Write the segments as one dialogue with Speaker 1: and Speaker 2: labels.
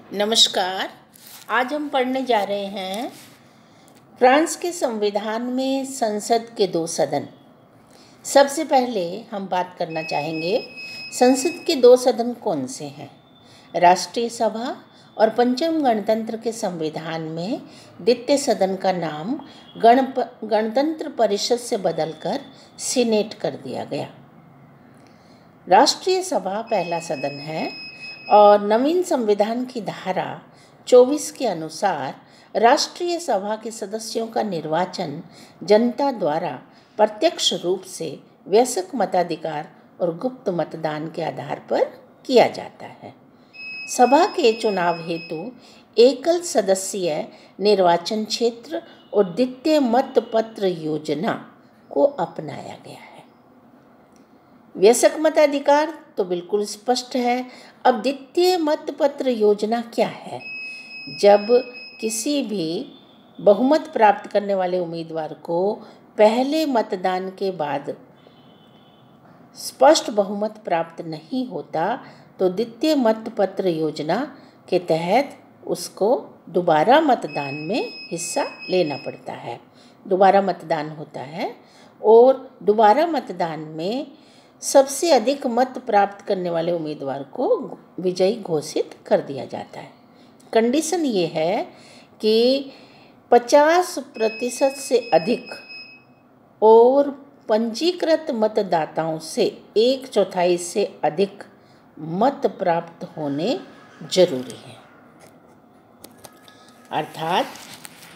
Speaker 1: नमस्कार। आज हम पढ़ने जा रहे हैं फ्रांस के संविधान में संसद के 2 सदन। सबसे पहले हम बात करना चाहेंगे संसद के 2 सदन कौन से हैं। राष्ट्रीय सभा और पंचम गणतंत्र के संविधान में द्वितीय सदन का नाम गणतंत्र परिषद से बदलकर सीनेट कर दिया गया। राष्ट्रीय सभा पहला सदन है और नवीन संविधान की धारा 24 के अनुसार राष्ट्रीय सभा के सदस्यों का निर्वाचन जनता द्वारा प्रत्यक्ष रूप से वयस्क मताधिकार और गुप्त मतदान के आधार पर किया जाता है। सभा के चुनाव हेतु एकल सदस्यीय निर्वाचन क्षेत्र और द्वितीय मतपत्र योजना को अपनाया गया है। वयस्क मताधिकार तो बिल्कुल स्पष्ट है। अब द्वितीय मतपत्र योजना क्या है? जब किसी भी बहुमत प्राप्त करने वाले उम्मीदवार को पहले मतदान के बाद स्पष्ट बहुमत प्राप्त नहीं होता तो द्वितीय मतपत्र योजना के तहत उसको दोबारा मतदान में हिस्सा लेना पड़ता है। दोबारा मतदान होता है और दोबारा मतदान में सबसे अधिक मत प्राप्त करने वाले उम्मीदवार को विजयी घोषित कर दिया जाता है। कंडीशन ये है कि 50% से अधिक और पंजीकृत मतदाताओं से 1/4 से अधिक मत प्राप्त होने जरूरी है। अर्थात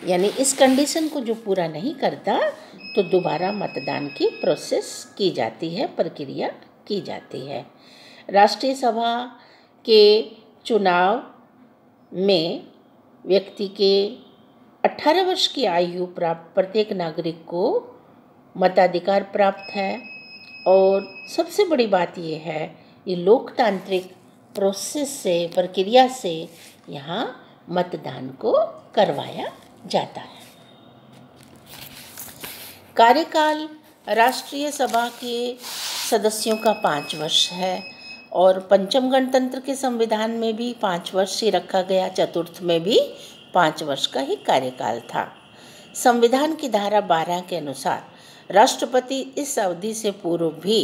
Speaker 1: यानी इस कंडीशन को जो पूरा नहीं करता तो दोबारा मतदान की प्रोसेस की जाती है, प्रक्रिया की जाती है। राष्ट्रीय सभा के चुनाव में व्यक्ति के 18 वर्ष की आयु प्राप्त प्रत्येक नागरिक को मताधिकार प्राप्त है। और सबसे बड़ी बात यह है ये लोकतांत्रिक प्रोसेस से, प्रक्रिया से यहाँ मतदान को करवाया जाता है। कार्यकाल राष्ट्रीय सभा के सदस्यों का 5 वर्ष है और पंचम गणतंत्र के संविधान में भी 5 वर्ष ही रखा गया, चतुर्थ में भी 5 वर्ष का ही कार्यकाल था। संविधान की धारा 12 के अनुसार राष्ट्रपति इस अवधि से पूर्व भी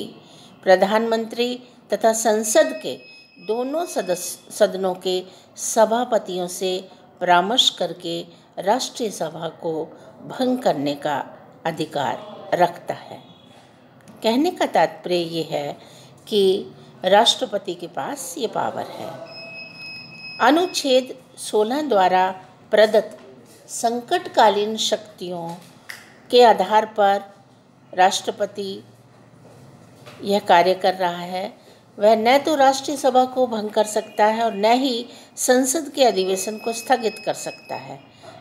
Speaker 1: प्रधानमंत्री तथा संसद के दोनों सदनों के सभापतियों से परामर्श करके राष्ट्रीय सभा को भंग करने का अधिकार रखता है। कहने का तात्पर्य ये है कि राष्ट्रपति के पास ये पावर है। अनुच्छेद 16 द्वारा प्रदत्त संकटकालीन शक्तियों के आधार पर राष्ट्रपति यह कार्य कर रहा है। वह न तो राष्ट्रीय सभा को भंग कर सकता है और न ही संसद के अधिवेशन को स्थगित कर सकता है।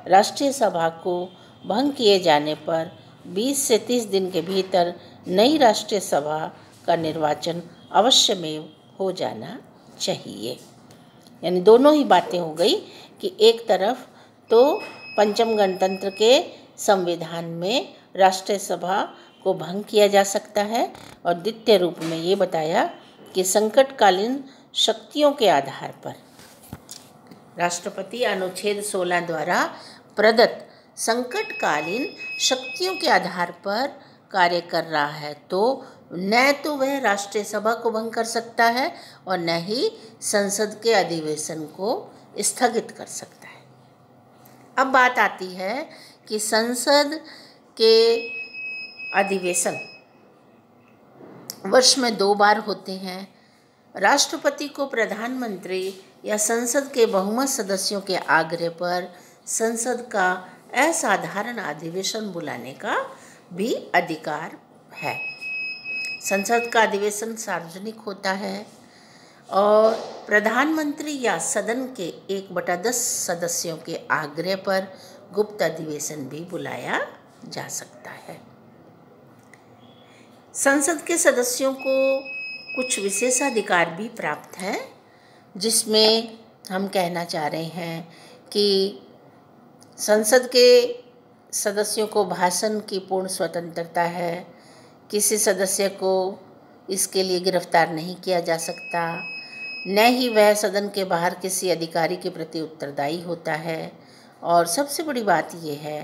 Speaker 1: राष्ट्रीय सभा को भंग किए जाने पर 20 से 30 दिन के भीतर नई राष्ट्रीय सभा का निर्वाचन अवश्य में हो जाना चाहिए। यानी दोनों ही बातें हो गई कि एक तरफ तो पंचम गणतंत्र के संविधान में राष्ट्रीय सभा को भंग किया जा सकता है और द्वितीय रूप में ये बताया कि संकटकालीन शक्तियों के आधार पर राष्ट्रपति अनुच्छेद 16 द्वारा प्रदत्त संकटकालीन शक्तियों के आधार पर कार्य कर रहा है तो न तो वह राष्ट्रीय सभा को भंग कर सकता है और न ही संसद के अधिवेशन को स्थगित कर सकता है। अब बात आती है कि संसद के अधिवेशन वर्ष में 2 बार होते हैं। राष्ट्रपति को प्रधानमंत्री या संसद के बहुमत सदस्यों के आग्रह पर संसद का असाधारण अधिवेशन बुलाने का भी अधिकार है। संसद का अधिवेशन सार्वजनिक होता है और प्रधानमंत्री या सदन के 1/10 सदस्यों के आग्रह पर गुप्त अधिवेशन भी बुलाया जा सकता है। संसद के सदस्यों को कुछ विशेषाधिकार भी प्राप्त हैं, जिसमें हम कहना चाह रहे हैं कि संसद के सदस्यों को भाषण की पूर्ण स्वतंत्रता है। किसी सदस्य को इसके लिए गिरफ्तार नहीं किया जा सकता न ही वह सदन के बाहर किसी अधिकारी के प्रति उत्तरदायी होता है। और सबसे बड़ी बात यह है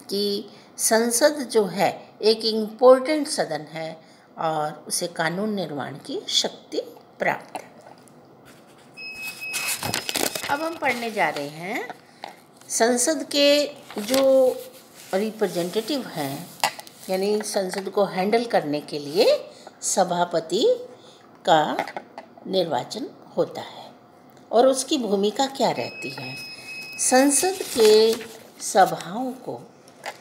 Speaker 1: कि संसद जो है एक इम्पोर्टेंट सदन है और उसे कानून निर्माण की शक्ति प्राप्त है। अब हम पढ़ने जा रहे हैं संसद के जो रिप्रेजेंटेटिव हैं, यानी संसद को हैंडल करने के लिए सभापति का निर्वाचन होता है और उसकी भूमिका क्या रहती है। संसद के सभाओं को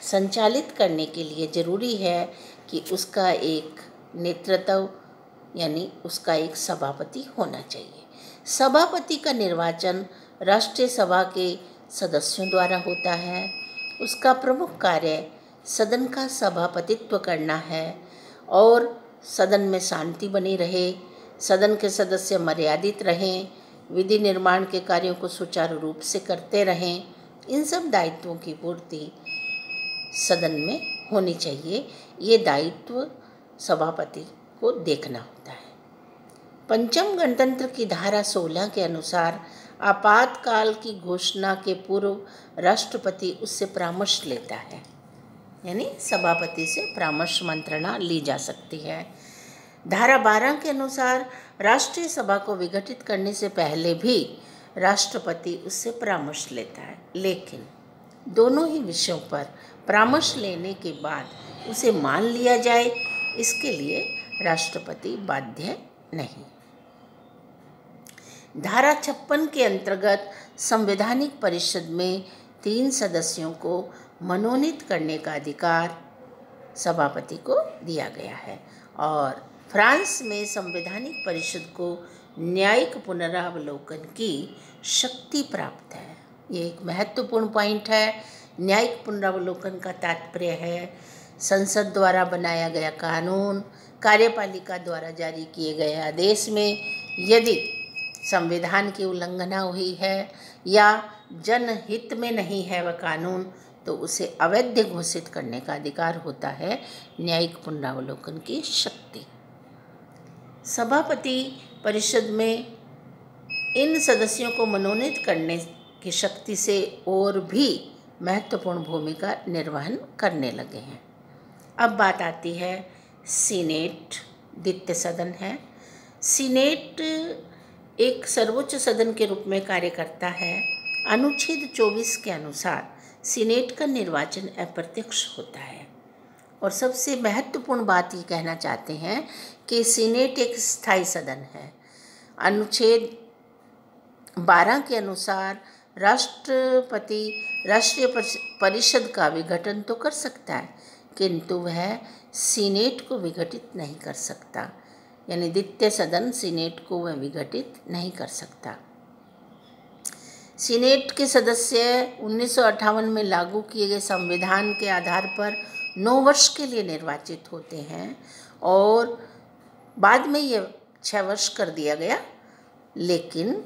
Speaker 1: संचालित करने के लिए ज़रूरी है कि उसका एक नेतृत्व यानी उसका एक सभापति होना चाहिए। सभापति का निर्वाचन राष्ट्रीय सभा के सदस्यों द्वारा होता है। उसका प्रमुख कार्य सदन का सभापतित्व करना है और सदन में शांति बनी रहे, सदन के सदस्य मर्यादित रहें, विधि निर्माण के कार्यों को सुचारू रूप से करते रहें। इन सब दायित्वों की पूर्ति सदन में होनी चाहिए। ये दायित्व सभापति को देखना होता है। पंचम गणतंत्र की धारा 16 के अनुसार आपातकाल की घोषणा के पूर्व राष्ट्रपति उससे परामर्श लेता है, यानी सभापति से परामर्श मंत्रणा ली जा सकती है। धारा 12 के अनुसार राष्ट्रीय सभा को विघटित करने से पहले भी राष्ट्रपति उससे परामर्श लेता है, लेकिन दोनों ही विषयों पर परामर्श लेने के बाद उसे मान लिया जाए, इसके लिए राष्ट्रपति बाध्य नहीं। धारा 56 के अंतर्गत संवैधानिक परिषद में 3 सदस्यों को मनोनीत करने का अधिकार सभापति को दिया गया है और फ्रांस में संवैधानिक परिषद को न्यायिक पुनरावलोकन की शक्ति प्राप्त है। ये एक महत्वपूर्ण पॉइंट है। न्यायिक पुनरावलोकन का तात्पर्य है संसद द्वारा बनाया गया कानून, कार्यपालिका द्वारा जारी किए गए आदेश में यदि संविधान की उल्लंघना हुई है या जनहित में नहीं है वह कानून, तो उसे अवैध घोषित करने का अधिकार होता है न्यायिक पुनरावलोकन की शक्ति। सभापति परिषद में इन सदस्यों को मनोनीत करने की शक्ति से और भी महत्वपूर्ण भूमिका निर्वहन करने लगे हैं। अब बात आती है सीनेट, द्वितीय सदन है। सीनेट एक सर्वोच्च सदन के रूप में कार्य करता है। अनुच्छेद 24 के अनुसार सीनेट का निर्वाचन अप्रत्यक्ष होता है और सबसे महत्वपूर्ण बात ये कहना चाहते हैं कि सीनेट एक स्थायी सदन है। अनुच्छेद 12 के अनुसार राष्ट्रपति राष्ट्रीय परिषद का विघटन तो कर सकता है, किंतु वह सीनेट को विघटित नहीं कर सकता, यानी द्वितीय सदन सीनेट को वह विघटित नहीं कर सकता। सीनेट के सदस्य 1958 में लागू किए गए संविधान के आधार पर 9 वर्ष के लिए निर्वाचित होते हैं और बाद में ये 6 वर्ष कर दिया गया, लेकिन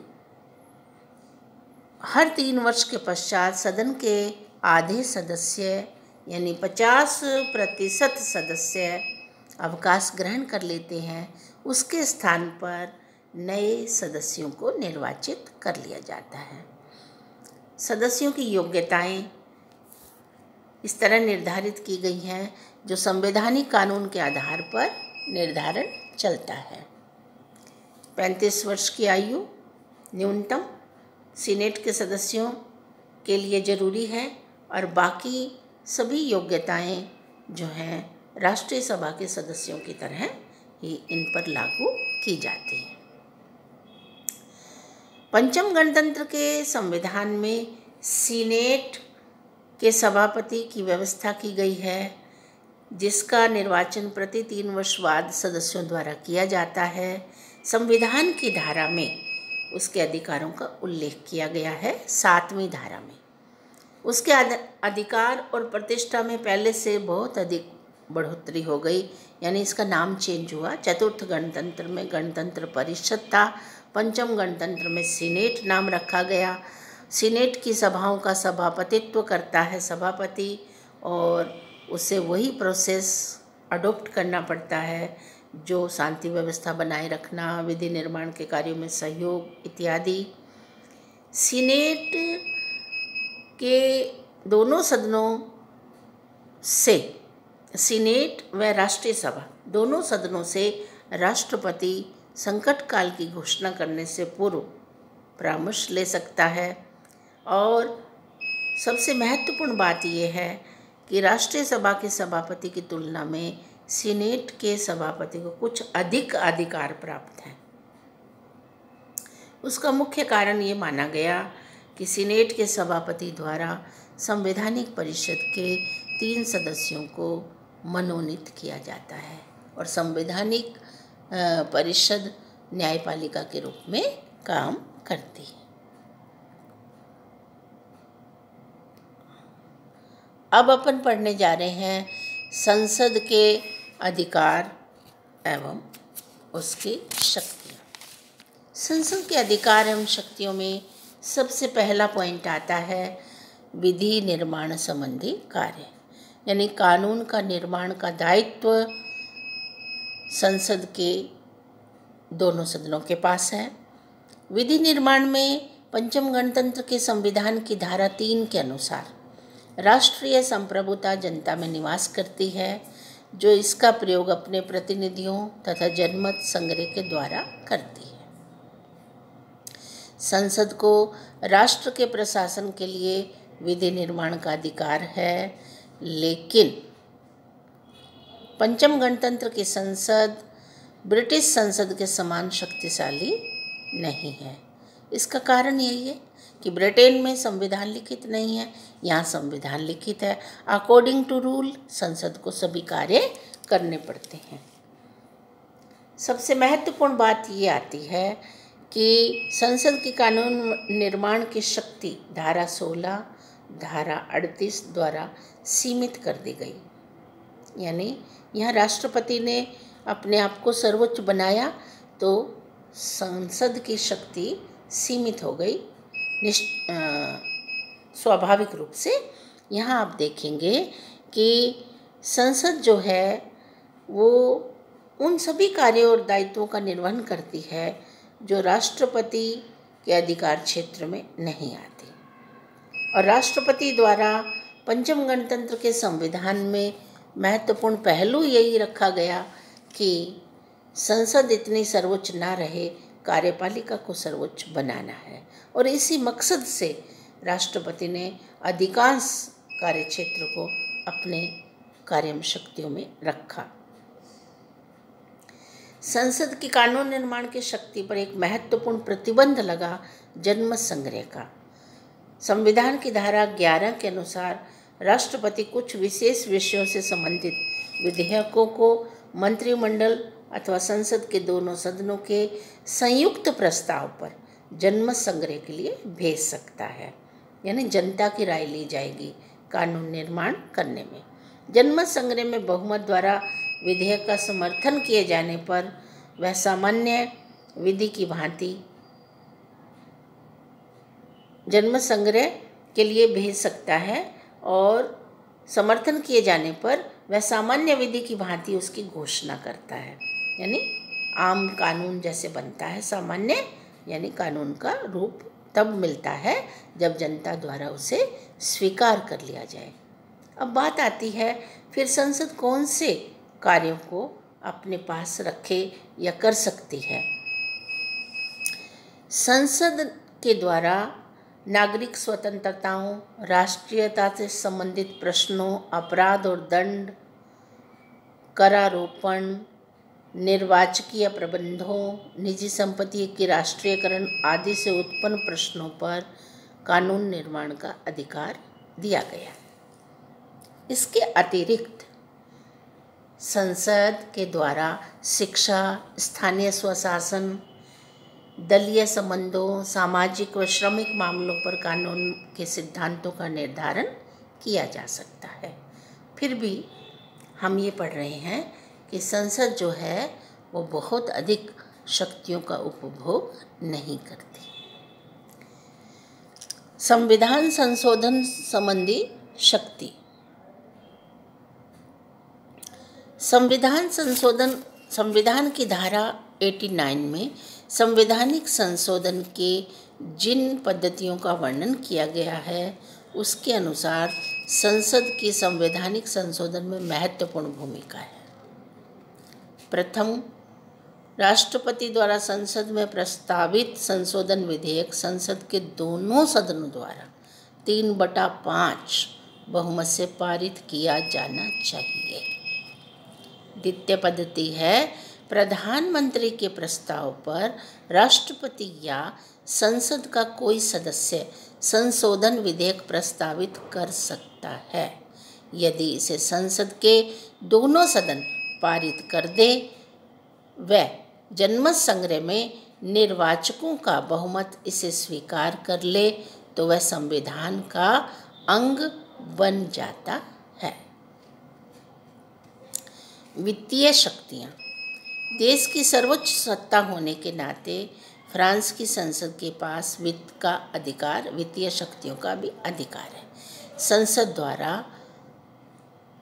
Speaker 1: हर 3 वर्ष के पश्चात सदन के आधे सदस्य यानी 50% सदस्य अवकाश ग्रहण कर लेते हैं। उसके स्थान पर नए सदस्यों को निर्वाचित कर लिया जाता है। सदस्यों की योग्यताएं इस तरह निर्धारित की गई हैं जो संवैधानिक कानून के आधार पर निर्धारण चलता है। 35 वर्ष की आयु न्यूनतम सीनेट के सदस्यों के लिए ज़रूरी है और बाकी सभी योग्यताएं जो हैं राष्ट्रीय सभा के सदस्यों की तरह ही इन पर लागू की जाती हैं। पंचम गणतंत्र के संविधान में सीनेट के सभापति की व्यवस्था की गई है, जिसका निर्वाचन प्रति 3 वर्ष बाद सदस्यों द्वारा किया जाता है। संविधान की धारा में उसके अधिकारों का उल्लेख किया गया है। 7वीं धारा में उसके अधिकार और प्रतिष्ठा में पहले से बहुत अधिक बढ़ोतरी हो गई, यानी इसका नाम चेंज हुआ। चतुर्थ गणतंत्र में गणतंत्र परिषद था, पंचम गणतंत्र में सीनेट नाम रखा गया। सीनेट की सभाओं का सभापतित्व करता है सभापति और उसे वही प्रोसेस अडॉप्ट करना पड़ता है जो शांति व्यवस्था बनाए रखना, विधि निर्माण के कार्यों में सहयोग इत्यादि। सीनेट के दोनों सदनों से, सीनेट व राष्ट्रीय सभा दोनों सदनों से राष्ट्रपति संकट काल की घोषणा करने से पूर्व परामर्श ले सकता है। और सबसे महत्वपूर्ण बात यह है कि राष्ट्रीय सभा के सभापति की तुलना में सीनेट के सभापति को कुछ अधिक अधिकार प्राप्त हैं। उसका मुख्य कारण ये माना गया कि सीनेट के सभापति द्वारा संवैधानिक परिषद के 3 सदस्यों को मनोनीत किया जाता है और संवैधानिक परिषद न्यायपालिका के रूप में काम करती है। अब अपन पढ़ने जा रहे हैं संसद के अधिकार एवं उसकी शक्तियाँ। संसद के अधिकार एवं शक्तियों में सबसे पहला पॉइंट आता है विधि निर्माण संबंधी कार्य, यानी कानून का निर्माण का दायित्व संसद के दोनों सदनों के पास है। विधि निर्माण में पंचम गणतंत्र के संविधान की धारा 3 के अनुसार राष्ट्रीय संप्रभुता जनता में निवास करती है, जो इसका प्रयोग अपने प्रतिनिधियों तथा जनमत संग्रह के द्वारा करती है। संसद को राष्ट्र के प्रशासन के लिए विधि निर्माण का अधिकार है, लेकिन पंचम गणतंत्र की संसद ब्रिटिश संसद के समान शक्तिशाली नहीं है। इसका कारण यही है कि ब्रिटेन में संविधान लिखित नहीं है, यहाँ संविधान लिखित है। अकॉर्डिंग टू रूल संसद को सभी कार्य करने पड़ते हैं। सबसे महत्वपूर्ण बात ये आती है कि संसद की कानून निर्माण की शक्ति धारा 16, धारा 38 द्वारा सीमित कर दी गई। यानी यहाँ राष्ट्रपति ने अपने आप को सर्वोच्च बनाया तो संसद की शक्ति सीमित हो गई। स्वाभाविक रूप से यहाँ आप देखेंगे कि संसद जो है वो उन सभी कार्यों और दायित्वों का निर्वहन करती है जो राष्ट्रपति के अधिकार क्षेत्र में नहीं आती। और राष्ट्रपति द्वारा पंचम गणतंत्र के संविधान में महत्वपूर्ण पहलू यही रखा गया कि संसद इतनी सर्वोच्च ना रहे, कार्यपालिका को सर्वोच्च बनाना है। और इसी मकसद से राष्ट्रपति ने अधिकांश कार्यक्षेत्र को अपने कार्य शक्तियों में रखा। संसद की कानून निर्माण की शक्ति पर एक महत्वपूर्ण प्रतिबंध लगा जनमत संग्रह का। संविधान की धारा 11 के अनुसार राष्ट्रपति कुछ विशेष विषयों से संबंधित विधेयकों को मंत्रिमंडल अथवा संसद के दोनों सदनों के संयुक्त प्रस्ताव पर जनमत संग्रह के लिए भेज सकता है। यानी जनता की राय ली जाएगी कानून निर्माण करने में। जनमत संग्रह में बहुमत द्वारा विधेयक का समर्थन किए जाने पर वह सामान्य विधि की भांति जनमत संग्रह के लिए भेज सकता है और समर्थन किए जाने पर वह सामान्य विधि की भांति उसकी घोषणा करता है। यानी आम कानून जैसे बनता है, सामान्य यानी कानून का रूप तब मिलता है जब जनता द्वारा उसे स्वीकार कर लिया जाए। अब बात आती है फिर संसद कौन से कार्यों को अपने पास रखे या कर सकती है। संसद के द्वारा नागरिक स्वतंत्रताओं, राष्ट्रीयता से संबंधित प्रश्नों, अपराध और दंड, करारोपण, निर्वाचकीय प्रबंधों, निजी संपत्ति के राष्ट्रीयकरण आदि से उत्पन्न प्रश्नों पर कानून निर्माण का अधिकार दिया गया। इसके अतिरिक्त संसद के द्वारा शिक्षा, स्थानीय स्वशासन, दलीय संबंधों, सामाजिक व श्रमिक मामलों पर कानून के सिद्धांतों का निर्धारण किया जा सकता है। फिर भी हम ये पढ़ रहे हैं कि संसद जो है वो बहुत अधिक शक्तियों का उपभोग नहीं करती। संविधान संशोधन संबंधी शक्ति। संविधान संशोधन संविधान की धारा 89 में संवैधानिक संशोधन के जिन पद्धतियों का वर्णन किया गया है उसके अनुसार संसद की संवैधानिक संशोधन में महत्वपूर्ण भूमिका है। प्रथम, राष्ट्रपति द्वारा संसद में प्रस्तावित संशोधन विधेयक संसद के दोनों सदनों द्वारा 3/5 बहुमत से पारित किया जाना चाहिए। द्वितीय पद्धति है, प्रधानमंत्री के प्रस्ताव पर राष्ट्रपति या संसद का कोई सदस्य संशोधन विधेयक प्रस्तावित कर सकता है। यदि इसे संसद के दोनों सदन पारित कर दे व जनमत संग्रह में निर्वाचकों का बहुमत इसे स्वीकार कर ले तो वह संविधान का अंग बन जाता है। वित्तीय शक्तियाँ। देश की सर्वोच्च सत्ता होने के नाते फ्रांस की संसद के पास वित्त का अधिकार, वित्तीय शक्तियों का भी अधिकार है। संसद द्वारा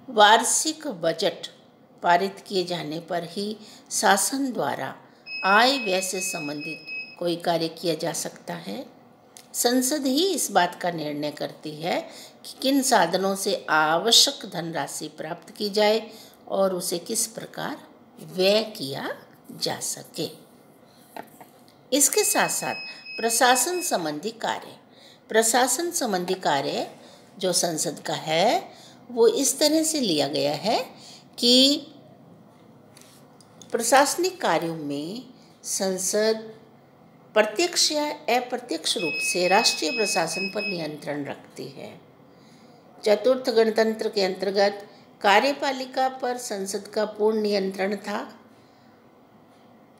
Speaker 1: वार्षिक बजट पारित किए जाने पर ही शासन द्वारा आय व्यय से संबंधित कोई कार्य किया जा सकता है। संसद ही इस बात का निर्णय करती है कि किन साधनों से आवश्यक धनराशि प्राप्त की जाए और उसे किस प्रकार व्यय किया जा सके। इसके साथ साथ प्रशासन संबंधी कार्य जो संसद का है वो इस तरह से लिया गया है कि प्रशासनिक कार्यों में संसद प्रत्यक्ष या अप्रत्यक्ष रूप से राष्ट्रीय प्रशासन पर नियंत्रण रखती है। चतुर्थ गणतंत्र के अंतर्गत कार्यपालिका पर संसद का पूर्ण नियंत्रण था,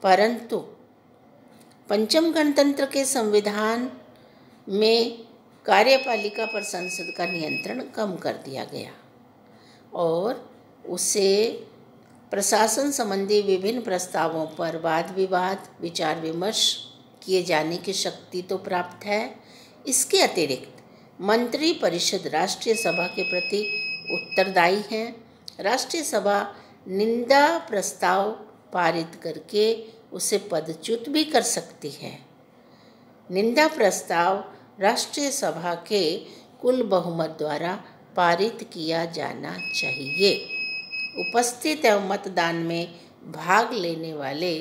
Speaker 1: परंतु पंचम गणतंत्र के संविधान में कार्यपालिका पर संसद का नियंत्रण कम कर दिया गया और उसे प्रशासन संबंधी विभिन्न प्रस्तावों पर वाद विवाद, विचार विमर्श किए जाने की शक्ति तो प्राप्त है। इसके अतिरिक्त मंत्री परिषद राष्ट्रीय सभा के प्रति उत्तरदायी है। राष्ट्रीय सभा निंदा प्रस्ताव पारित करके उसे पदच्युत भी कर सकती है। निंदा प्रस्ताव राष्ट्रीय सभा के कुल बहुमत द्वारा पारित किया जाना चाहिए। उपस्थित एवं मतदान में भाग लेने वाले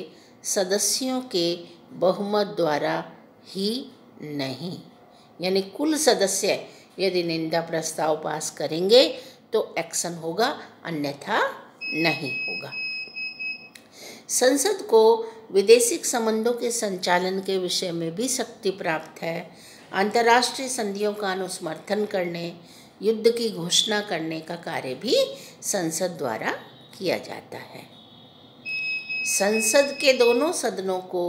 Speaker 1: सदस्यों के बहुमत द्वारा ही नहीं, यानी कुल सदस्य यदि निंदा प्रस्ताव पास करेंगे तो एक्शन होगा, अन्यथा नहीं होगा। संसद को विदेशिक संबंधों के संचालन के विषय में भी शक्ति प्राप्त है। अंतर्राष्ट्रीय संधियों का अनुसमर्थन करने, युद्ध की घोषणा करने का कार्य भी संसद द्वारा किया जाता है। संसद के दोनों सदनों को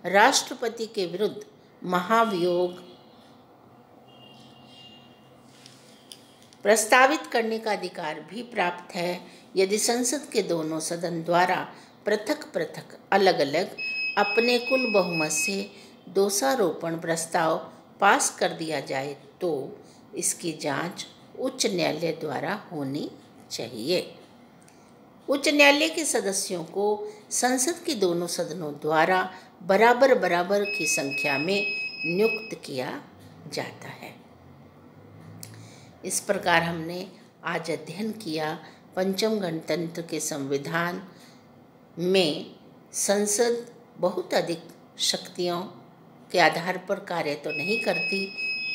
Speaker 1: राष्ट्रपति के विरुद्ध महाभियोग प्रस्तावित करने का अधिकार भी प्राप्त है। यदि संसद के दोनों सदन द्वारा पृथक अलग अलग अपने कुल बहुमत से दोषारोपण प्रस्ताव पास कर दिया जाए तो इसकी जांच उच्च न्यायालय द्वारा होनी चाहिए। उच्च न्यायालय के सदस्यों को संसद के दोनों सदनों द्वारा बराबर की संख्या में नियुक्त किया जाता है। इस प्रकार हमने आज अध्ययन किया पंचम गणतंत्र के संविधान में संसद बहुत अधिक शक्तियों के आधार पर कार्य तो नहीं करती,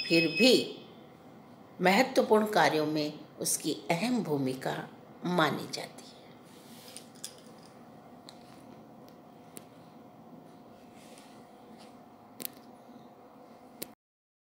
Speaker 1: फिर भी महत्वपूर्ण कार्यों में उसकी अहम भूमिका मानी जाती है।